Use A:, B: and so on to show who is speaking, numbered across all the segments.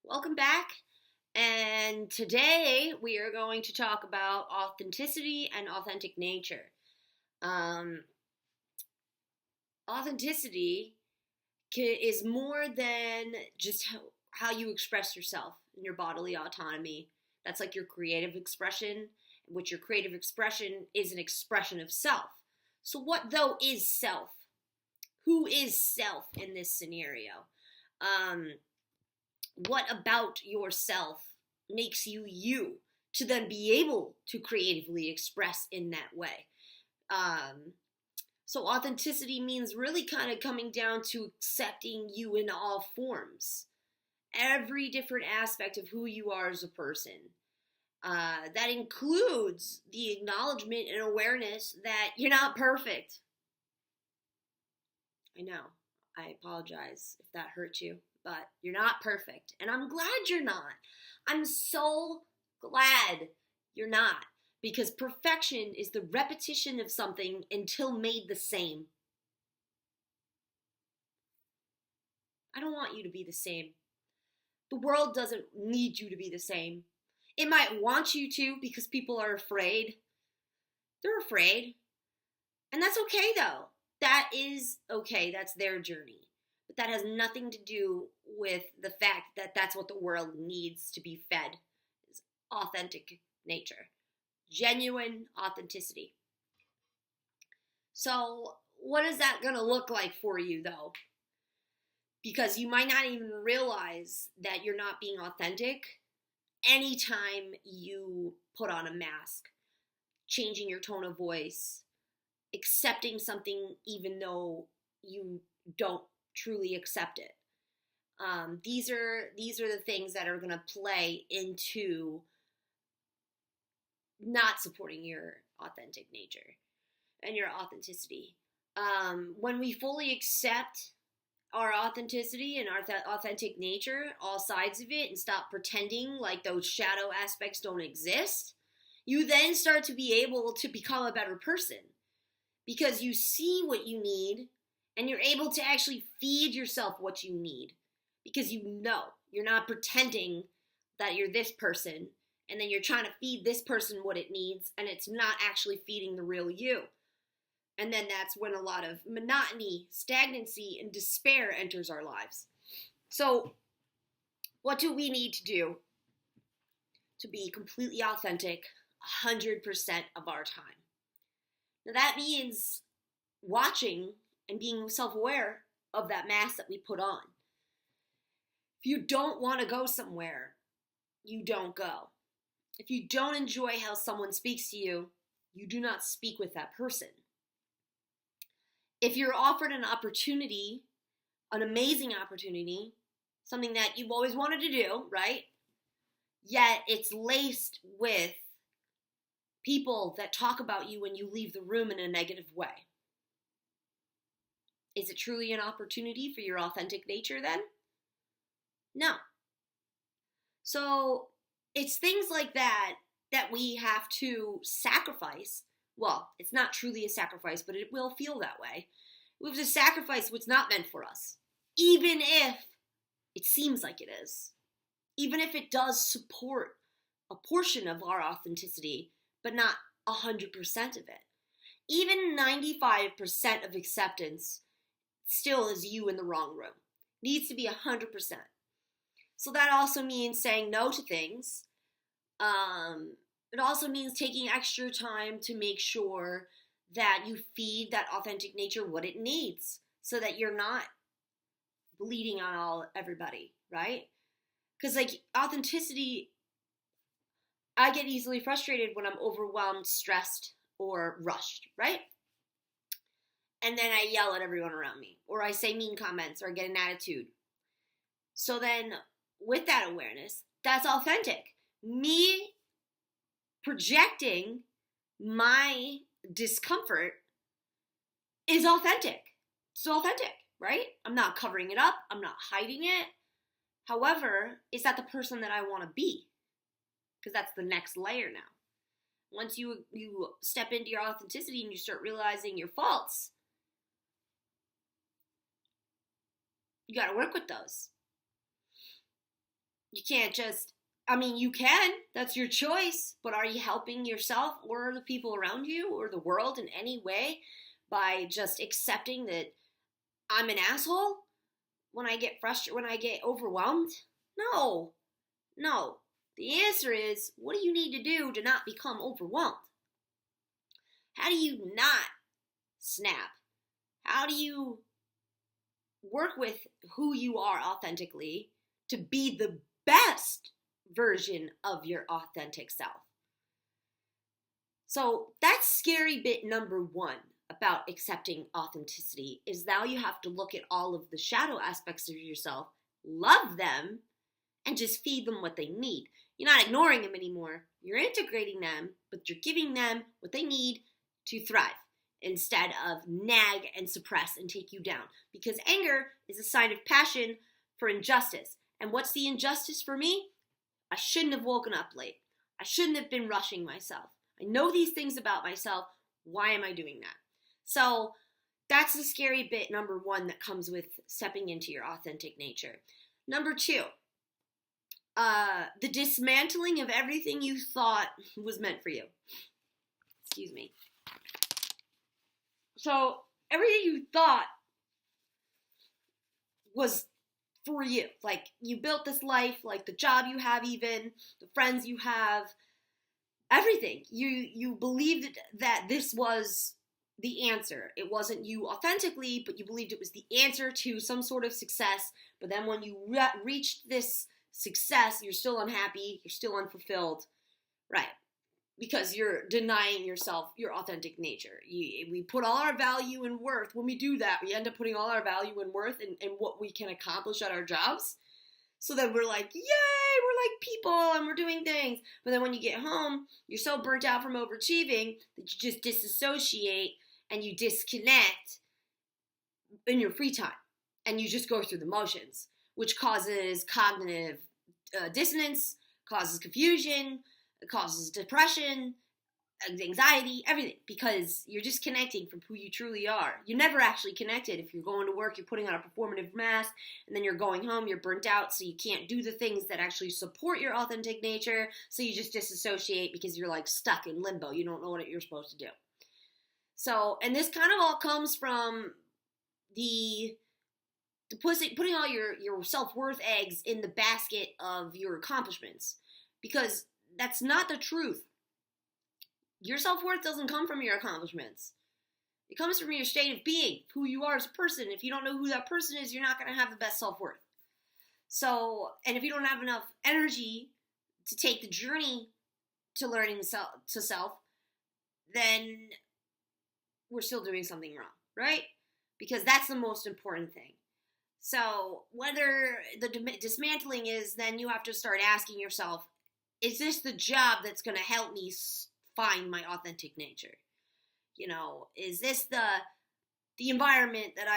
A: Welcome back. And today we are going to talk about authenticity and authentic nature. Um, Authenticity is more than just how you express yourself and your bodily autonomy. That's like your creative expression, which your creative expression is an expression of self. So, what though is self? Who is self in this scenario? Um, what about yourself makes you you to then be able to creatively express in that way? Um, so authenticity means really kind of coming down to accepting you in all forms, every different aspect of who you are as a person. That includes the acknowledgement and awareness that you're not perfect. I know. I apologize if that hurt you, but you're not perfect. And I'm glad you're not. I'm so glad you're not. Because perfection is the repetition of something until made the same. I don't want you to be the same. The world doesn't need you to be the same. It might want you to because people are afraid. They're afraid. And that's okay though. That is okay. That's their journey. But that has nothing to do with the fact that that's what the world needs to be fed. Is authentic nature. Genuine authenticity. So, what is that going to look like for you though? Because you might not even realize that you're not being authentic anytime you put on a mask, changing your tone of voice, accepting something even though you don't truly accept it. These are the things that are going to play into not supporting your authentic nature and your authenticity. When we fully accept our authenticity and our authentic nature, all sides of it, and stop pretending like those shadow aspects don't exist, you then start to be able to become a better person because you see what you need and you're able to actually feed yourself what you need because you know you're not pretending that you're this person and then you're trying to feed this person what it needs and it's not actually feeding the real you. And then that's when a lot of monotony, stagnancy, and despair enters our lives. So, what do we need to do to be completely authentic 100% of our time? Now, that means watching and being self-aware of that mask that we put on. If you don't want to go somewhere, you don't go. If you don't enjoy how someone speaks to you, you do not speak with that person. If you're offered an opportunity, an amazing opportunity, something that you've always wanted to do, right? Yet it's laced with people that talk about you when you leave the room in a negative way. Is it truly an opportunity for your authentic nature then? No. So it's things like that that we have to sacrifice. Well, it's not truly a sacrifice, but it will feel that way. We have to sacrifice what's not meant for us, even if it seems like it is. Even if it does support a portion of our authenticity, but not 100% of it. Even 95% of acceptance still is you in the wrong room. Needs to be 100%. So that also means saying no to things. It also means taking extra time to make sure that you feed that authentic nature what it needs so that you're not bleeding on everybody, right? Because like authenticity, I get easily frustrated when I'm overwhelmed, stressed, or rushed, right? And then I yell at everyone around me, or I say mean comments, or I get an attitude. So then with that awareness, that's authentic. Me projecting my discomfort is authentic. It's authentic, right? I'm not covering it up. I'm not hiding it. However, is that the person that I want to be? Because that's the next layer now. Once you step into your authenticity and you start realizing your faults, you got to work with those. You can't just, I mean, you can, that's your choice, but are you helping yourself or the people around you or the world in any way by just accepting that I'm an asshole when I get frustrated, when I get overwhelmed? No, no. The answer is, what do you need to do to not become overwhelmed? How do you not snap? How do you work with who you are authentically to be the best version of your authentic self? So that's scary bit number one about accepting authenticity, is now you have to look at all of the shadow aspects of yourself, love them, and just feed them what they need. You're not ignoring them anymore. You're integrating them, but you're giving them what they need to thrive instead of nag and suppress and take you down. Because anger is a sign of passion for injustice. And what's the injustice for me? I shouldn't have woken up late. I shouldn't have been rushing myself. I know these things about myself. Why am I doing that? So that's the scary bit, number one, that comes with stepping into your authentic nature. Number two, the dismantling of everything you thought was meant for you. Excuse me. So everything you thought was for you. Like, you built this life, like the job you have, even the friends you have, everything. You believed that this was the answer. It wasn't you authentically, but you believed it was the answer to some sort of success. But then when you reached this success, you're still unhappy, you're still unfulfilled, right? Because you're denying yourself your authentic nature. We put all our value and worth, when we do that, we end up putting all our value and worth in what we can accomplish at our jobs. So then we're like, yay, we're like people and we're doing things. But then when you get home, you're so burnt out from overachieving that you just disassociate and you disconnect in your free time. And you just go through the motions, which causes cognitive dissonance, causes confusion, it causes depression, anxiety, everything, because you're disconnecting from who you truly are. You're never actually connected. If you're going to work, you're putting on a performative mask, and then you're going home, you're burnt out, so you can't do the things that actually support your authentic nature, so you just disassociate because you're like stuck in limbo. You don't know what you're supposed to do. So, and this kind of all comes from putting all your self-worth eggs in the basket of your accomplishments, because that's not the truth. Your self-worth doesn't come from your accomplishments. It comes from your state of being, who you are as a person. If you don't know who that person is, you're not going to have the best self-worth. So, and if you don't have enough energy to take the journey to learning to self, then we're still doing something wrong, right? Because that's the most important thing. So whether the dismantling is, then you have to start asking yourself, is this the job that's going to help me find my authentic nature? You know, is this the environment that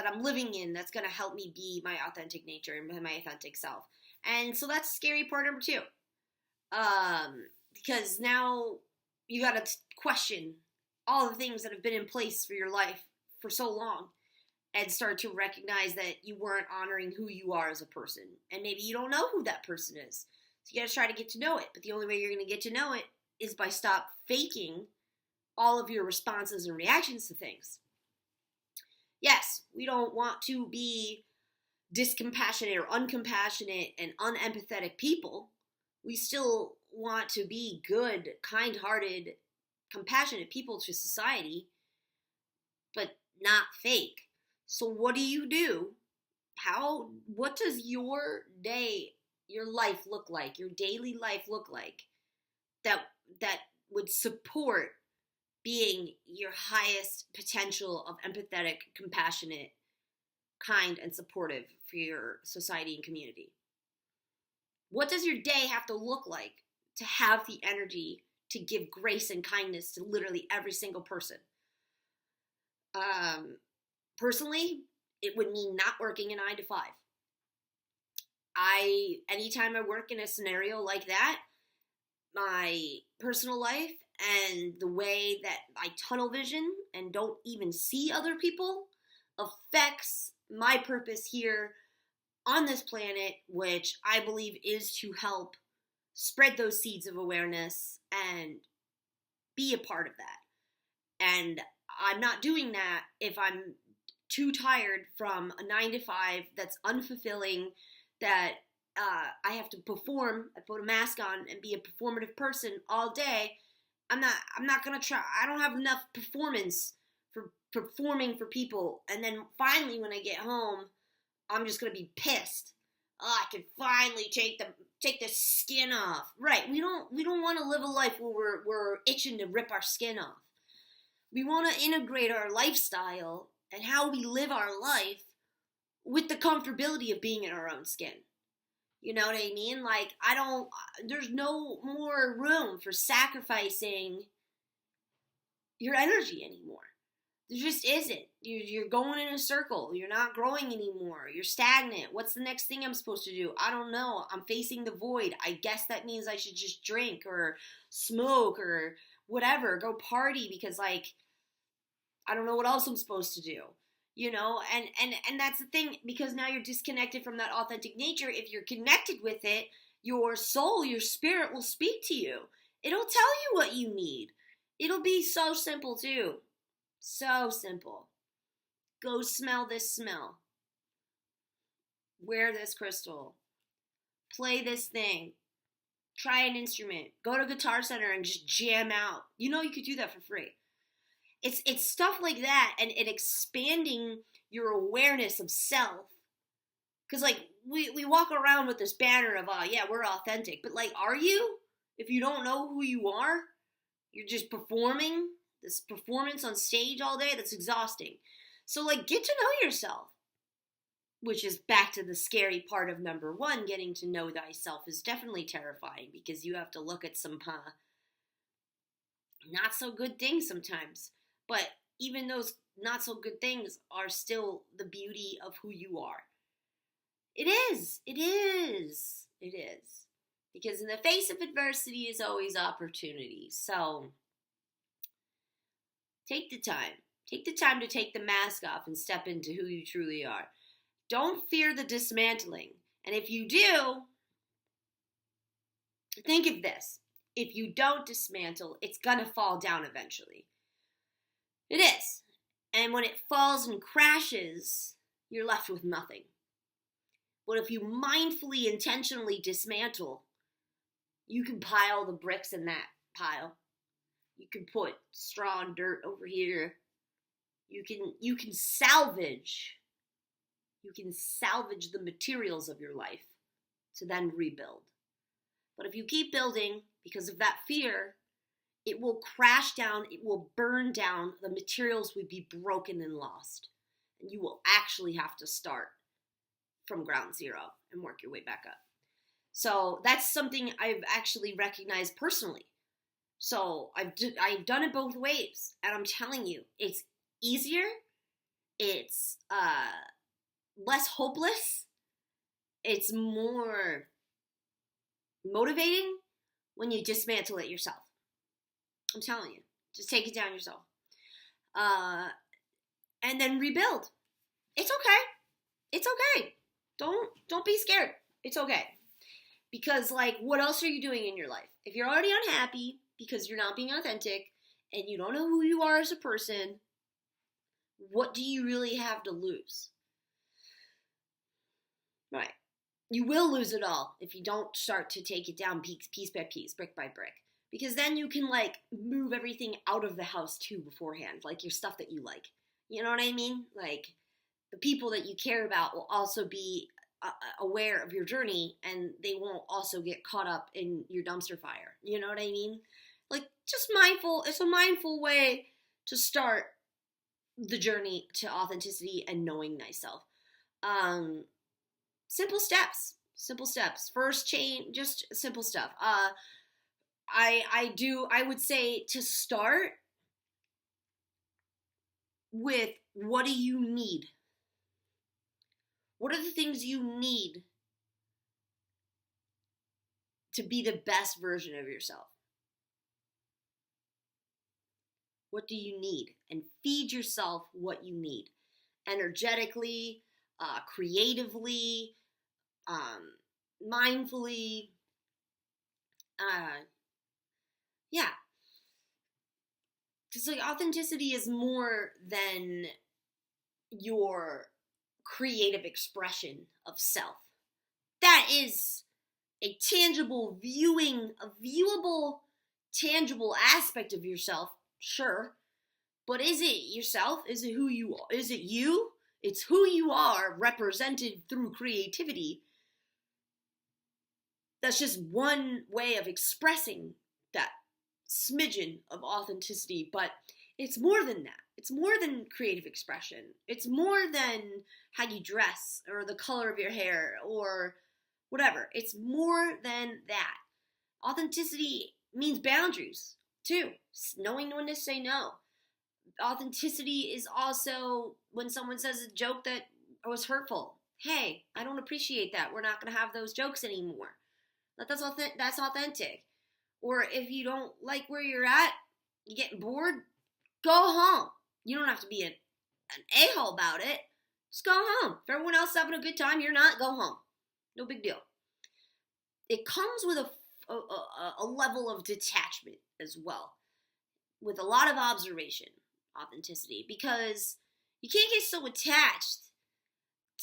A: I'm living in that's going to help me be my authentic nature and my authentic self? And so that's scary part number two. Because now you got to question all the things that have been in place for your life for so long and start to recognize that you weren't honoring who you are as a person. And maybe you don't know who that person is. So you got to try to get to know it. But the only way you're going to get to know it is by stop faking all of your responses and reactions to things. Yes, we don't want to be discompassionate or uncompassionate and unempathetic people. We still want to be good, kind-hearted, compassionate people to society, but not fake. So what do you do? What does your day, your life look like, your daily life look like that would support being your highest potential of empathetic, compassionate, kind, and supportive for your society and community? What does your day have to look like to have the energy to give grace and kindness to literally every single person? Personally, it would mean not working a 9 to 5. Anytime I work in a scenario like that, my personal life and the way that I tunnel vision and don't even see other people affects my purpose here on this planet, which I believe is to help spread those seeds of awareness and be a part of that. And I'm not doing that if I'm too tired from a 9 to 5 that's unfulfilling, that I have to perform. I put a mask on and be a performative person all day. I'm not gonna try. I don't have enough performance for performing for people. And then finally, when I get home, I'm just gonna be pissed. Oh, I can finally take the skin off. Right? We don't want to live a life where we're itching to rip our skin off. We want to integrate our lifestyle and how we live our life with the comfortability of being in our own skin. You know what I mean? Like, there's no more room for sacrificing your energy anymore. There just isn't. You're going in a circle. You're not growing anymore. You're stagnant. What's the next thing I'm supposed to do? I don't know. I'm facing the void. I guess that means I should just drink or smoke or whatever. Go party because, like, I don't know what else I'm supposed to do. You know, and that's the thing, because now you're disconnected from that authentic nature. If you're connected with it, your soul, your spirit will speak to you. It'll tell you what you need. It'll be so simple too. So simple. Go smell this smell. Wear this crystal. Play this thing. Try an instrument. Go to Guitar Center and just jam out. You know you could do that for free. It's stuff like that, and expanding your awareness of self. Because, like, we walk around with this banner of, yeah, we're authentic. But, like, are you? If you don't know who you are, you're just performing this performance on stage all day. That's exhausting. So, like, get to know yourself. Which is back to the scary part of number 1. Getting to know thyself is definitely terrifying, because you have to look at some not so good things sometimes. But even those not so good things are still the beauty of who you are. It is. Because in the face of adversity is always opportunity. So take the time. Take the time to take the mask off and step into who you truly are. Don't fear the dismantling. And if you do, think of this. If you don't dismantle, it's going to fall down eventually. It is. And when it falls and crashes, you're left with nothing. But if you mindfully, intentionally dismantle, you can pile the bricks in that pile. You can put straw and dirt over here. You can salvage. You can salvage the materials of your life to then rebuild. But if you keep building because of that fear, it will crash down, it will burn down, the materials will be broken and lost. And you will actually have to start from ground zero and work your way back up. So that's something I've actually recognized personally. So I've done it both ways. And I'm telling you, it's easier, it's less hopeless, it's more motivating when you dismantle it yourself. I'm telling you, just take it down yourself. And then rebuild. It's okay. It's okay. Don't be scared. It's okay. Because, like, what else are you doing in your life? If you're already unhappy because you're not being authentic and you don't know who you are as a person, what do you really have to lose? Right. You will lose it all if you don't start to take it down piece by piece, brick by brick. Because then you can, like, move everything out of the house, too, beforehand. Like, your stuff that you like. You know what I mean? Like, the people that you care about will also be aware of your journey, and they won't also get caught up in your dumpster fire. You know what I mean? Like, just mindful. It's a mindful way to start the journey to authenticity and knowing thyself. Simple steps. First chain, just simple stuff. I would say to start with, what do you need? What are the things you need to be the best version of yourself? What do you need? And feed yourself what you need. Energetically, creatively, mindfully, yeah. Because like authenticity is more than your creative expression of self. That is a tangible viewable, tangible aspect of yourself, sure. But is it yourself? Is it who you are? Is it you? It's who you are represented through creativity. That's just one way of expressing that smidgen of authenticity, but it's more than that. It's more than creative expression. It's more than how you dress or the color of your hair or whatever. It's more than that. Authenticity means boundaries, too. Knowing when to say no. Authenticity is also when someone says a joke that was hurtful. Hey, I don't appreciate that. We're not going to have those jokes anymore. That's authentic. Or if you don't like where you're at, you get bored, go home. You don't have to be an a-hole about it. Just go home. If everyone else is having a good time, you're not, go home. No big deal. It comes with a level of detachment as well, with a lot of observation, authenticity, because you can't get so attached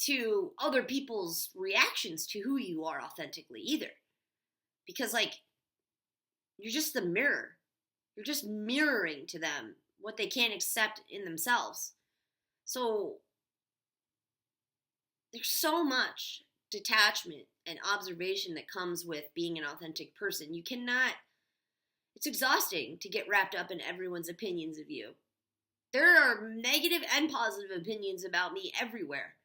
A: to other people's reactions to who you are authentically either. Because, like, you're just the mirror. You're just mirroring to them what they can't accept in themselves. So, there's so much detachment and observation that comes with being an authentic person. You cannot, it's exhausting to get wrapped up in everyone's opinions of you. There are negative and positive opinions about me everywhere.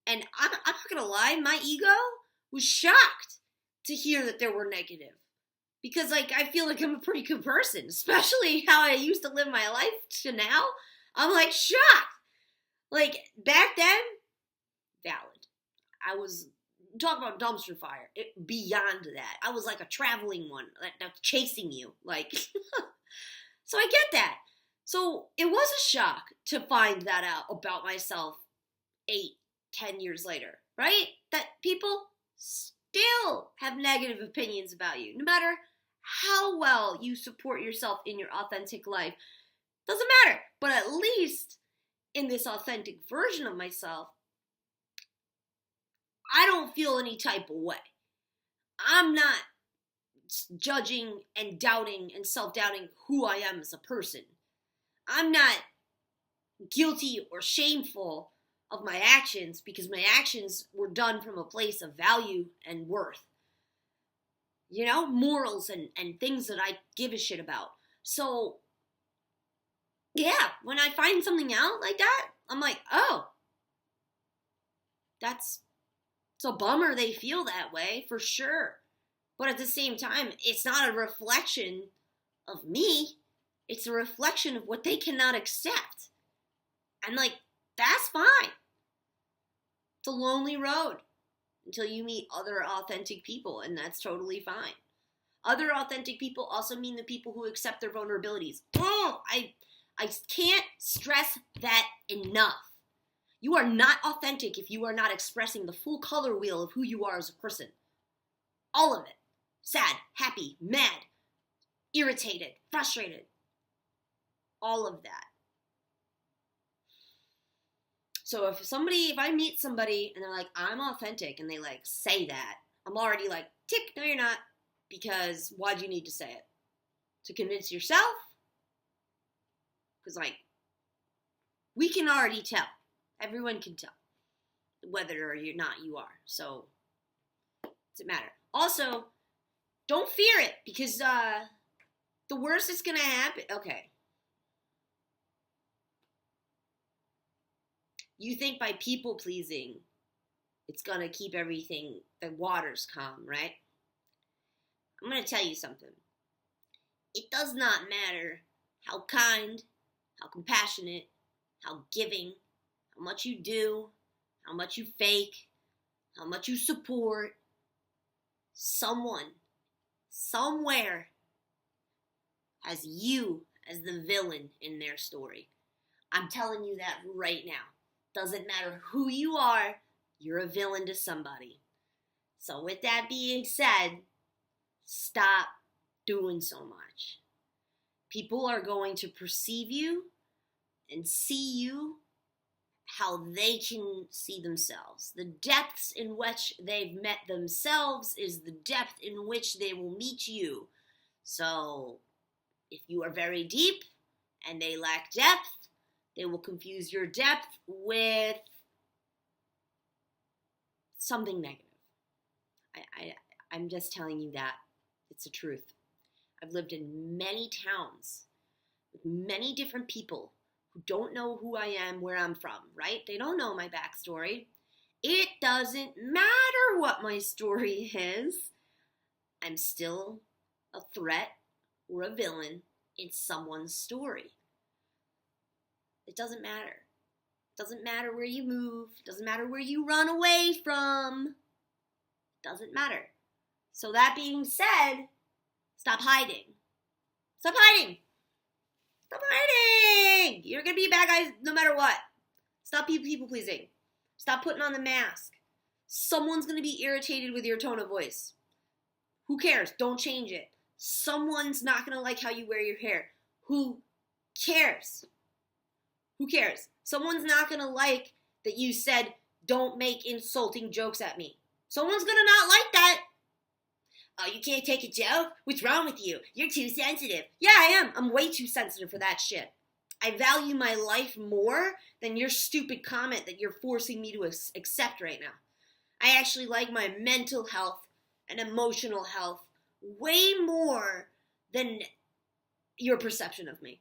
A: And I'm not going to lie, my ego was shocked to hear that there were negative. Because, like, I feel like I'm a pretty good person, especially how I used to live my life to now. I'm, like, shocked. Like, back then, valid. I was, talk about dumpster fire, beyond that. I was like a traveling one, like chasing you. Like, so I get that. So it was a shock to find that out about myself 8-10 years later, right? That people still have negative opinions about you, no matter how well you support yourself in your authentic life. Doesn't matter. But at least in this authentic version of myself, I don't feel any type of way. I'm not judging and doubting and self-doubting who I am as a person. I'm not guilty or shameful of my actions because my actions were done from a place of value and worth. You know, morals and things that I give a shit about. So, yeah, when I find something out like that, I'm like, oh, it's a bummer they feel that way, for sure. But at the same time, it's not a reflection of me. It's a reflection of what they cannot accept. And, like, that's fine. It's a lonely road until you meet other authentic people, and that's totally fine. Other authentic people also mean the people who accept their vulnerabilities. Oh, I can't stress that enough. You are not authentic if you are not expressing the full color wheel of who you are as a person. All of it. Sad, happy, mad, irritated, frustrated. All of that. So if I meet somebody and they're like, I'm authentic, and they like say that, I'm already like, tick, no you're not. Because why do you need to say it? To convince yourself? Because, like, we can already tell. Everyone can tell whether or not you are. So, it doesn't matter. Also, don't fear it, because the worst that's going to happen... Okay. You think by people-pleasing, it's going to keep everything, the waters calm, right? I'm going to tell you something. It does not matter how kind, how compassionate, how giving, how much you do, how much you fake, how much you support. Someone, somewhere, has you as the villain in their story. I'm telling you that right now. Doesn't matter who you are, you're a villain to somebody. So with that being said, stop doing so much. People are going to perceive you and see you how they can see themselves. The depths in which they've met themselves is the depth in which they will meet you. So if you are very deep and they lack depth, they will confuse your depth with something negative. I'm just telling you that. It's the truth. I've lived in many towns with many different people who don't know who I am, where I'm from, right? They don't know my backstory. It doesn't matter what my story is. I'm still a threat or a villain in someone's story. It doesn't matter. It doesn't matter where you move. It doesn't matter where you run away from. It doesn't matter. So that being said, stop hiding. Stop hiding. Stop hiding. You're going to be a bad guy no matter what. Stop people pleasing. Stop putting on the mask. Someone's going to be irritated with your tone of voice. Who cares? Don't change it. Someone's not going to like how you wear your hair. Who cares? Who cares? Someone's not going to like that you said, don't make insulting jokes at me. Someone's going to not like that. Oh, you can't take a joke? What's wrong with you? You're too sensitive. Yeah, I am. I'm way too sensitive for that shit. I value my life more than your stupid comment that you're forcing me to accept right now. I actually like my mental health and emotional health way more than your perception of me.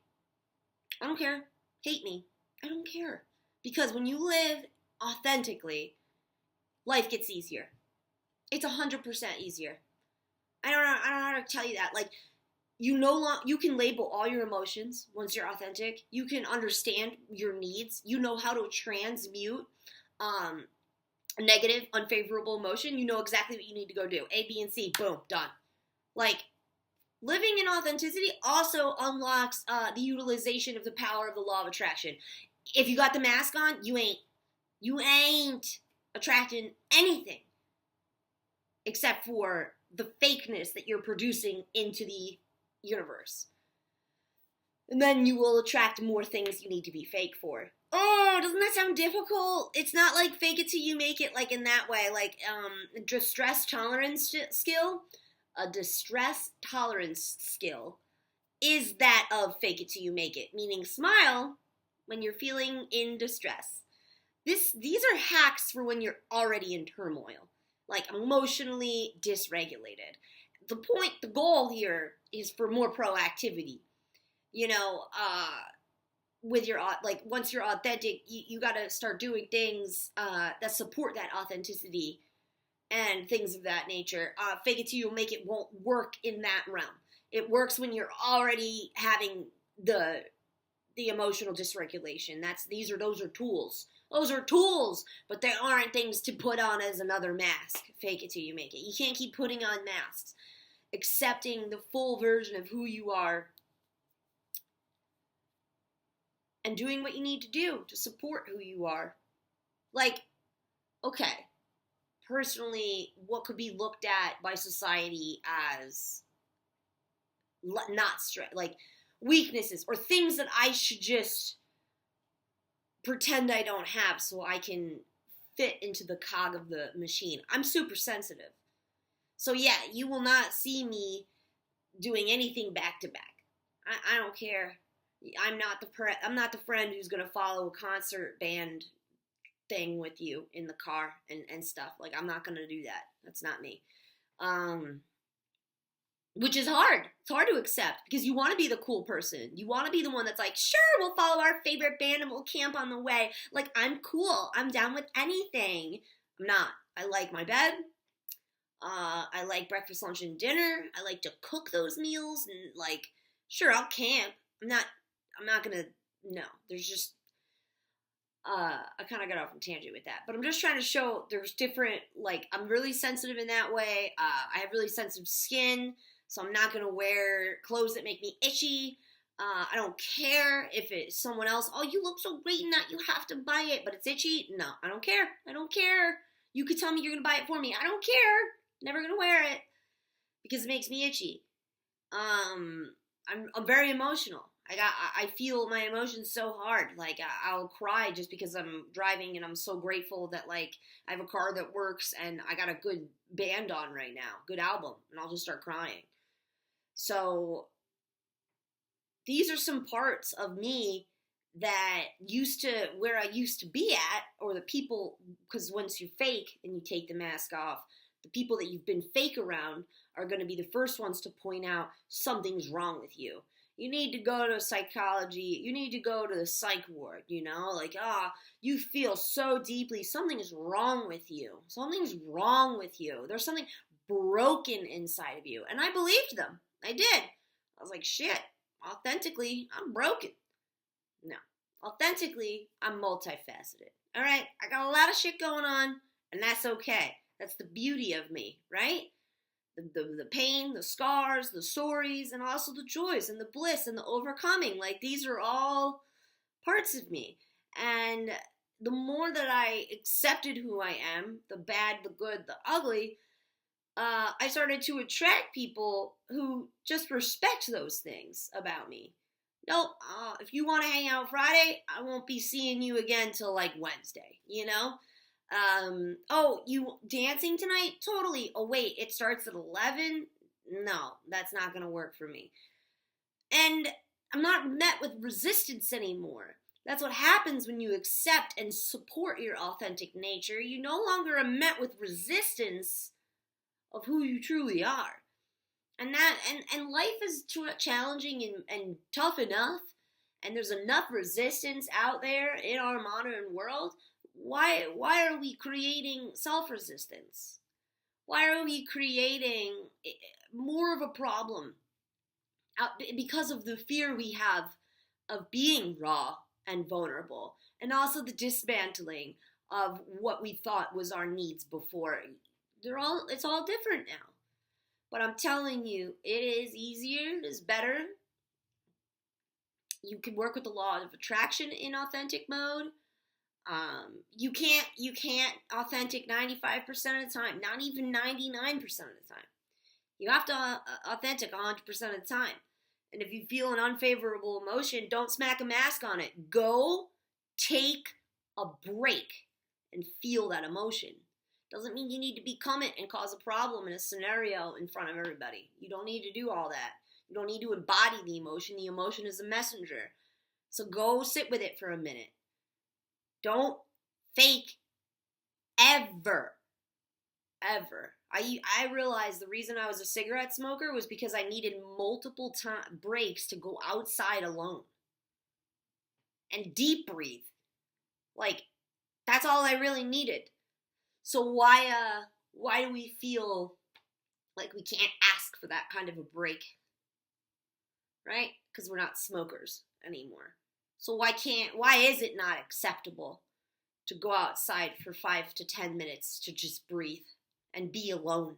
A: I don't care. Hate me. I don't care. Because when you live authentically, life gets easier. It's 100% easier. I don't know how to tell you that. Like, you can label all your emotions once you're authentic. You can understand your needs. You know how to transmute negative, unfavorable emotion. You know exactly what you need to go do. A, B, and C. Boom. Done. Like, living in authenticity also unlocks the utilization of the power of the law of attraction. If you got the mask on, you ain't attracting anything except for the fakeness that you're producing into the universe. And then you will attract more things you need to be fake for. Oh, doesn't that sound difficult? It's not like fake it till you make it, like in that way. Like, distress tolerance skill. A distress tolerance skill is that of fake it till you make it. Meaning smile when you're feeling in distress. These are hacks for when you're already in turmoil. Like emotionally dysregulated. The goal here is for more proactivity. You know, with your, like, once you're authentic, you got to start doing things that support that authenticity and things of that nature. Fake it till you make it won't work in that realm. It works when you're already having the emotional dysregulation. Those are tools. Those are tools, but they aren't things to put on as another mask. Fake it till you make it. You can't keep putting on masks. Accepting the full version of who you are and doing what you need to do to support who you are. Like, okay, personally, what could be looked at by society as not strength, like weaknesses or things that I should just pretend I don't have so I can fit into the cog of the machine. I'm super sensitive. So yeah, you will not see me doing anything back to back. I don't care. I'm not the friend who's going to follow a concert band thing with you in the car and stuff. Like, I'm not going to do that. That's not me. Which is hard. It's hard to accept because you want to be the cool person. You want to be the one that's like, sure, we'll follow our favorite band and we'll camp on the way. Like, I'm cool. I'm down with anything. I'm not. I like my bed. I like breakfast, lunch, and dinner. I like to cook those meals and, like, sure, I'll camp. I'm not gonna, no. There's just, I kind of got off on a tangent with that. But I'm just trying to show there's different, like, I'm really sensitive in that way. I have really sensitive skin. So I'm not going to wear clothes that make me itchy. I don't care if it's someone else. Oh, you look so great in that. You have to buy it, but it's itchy. No, I don't care. I don't care. You could tell me you're going to buy it for me. I don't care. Never going to wear it because it makes me itchy. I'm very emotional. I feel my emotions so hard. Like, I'll cry just because I'm driving and I'm so grateful that, like, I have a car that works and I got a good band on right now, good album, and I'll just start crying. So these are some parts of me that where I used to be at, or the people, because once you fake and you take the mask off, the people that you've been fake around are going to be the first ones to point out something's wrong with you. You need to go to psychology. You need to go to the psych ward, like, you feel so deeply. Something's wrong with you. Something's wrong with you. There's something broken inside of you. And I believed them. I did. I was like, shit, authentically, I'm broken. No. Authentically, I'm multifaceted. All right? I got a lot of shit going on, and that's okay. That's the beauty of me, right? The pain, the scars, the stories, and also the joys and the bliss and the overcoming. Like, these are all parts of me. And the more that I accepted who I am, the bad, the good, the ugly, I started to attract people who just respect those things about me. Nope, if you want to hang out Friday, I won't be seeing you again till like Wednesday, Oh, you dancing tonight? Totally. Oh, wait, it starts at 11? No, that's not going to work for me. And I'm not met with resistance anymore. That's what happens when you accept and support your authentic nature. You no longer are met with resistance of who you truly are. And life is challenging and tough enough, and there's enough resistance out there in our modern world. Why are we creating self-resistance? Why are we creating more of a problem? Because of the fear we have of being raw and vulnerable, and also the dismantling of what we thought was our needs before. It's all different now. But I'm telling you, it is easier, it is better. You can work with the law of attraction in authentic mode. You can't authentic 95% of the time, not even 99% of the time. You have to authentic 100% of the time. And if you feel an unfavorable emotion, don't smack a mask on it. Go take a break and feel that emotion. Doesn't mean you need to become it and cause a problem in a scenario in front of everybody. You don't need to do all that. You don't need to embody the emotion. The emotion is a messenger. So go sit with it for a minute. Don't fake ever. Ever. I realized the reason I was a cigarette smoker was because I needed multiple breaks to go outside alone and deep breathe. Like, that's all I really needed. So why do we feel like we can't ask for that kind of a break? Right? Because we're not smokers anymore. So why is it not acceptable to go outside for 5 to 10 minutes to just breathe and be alone?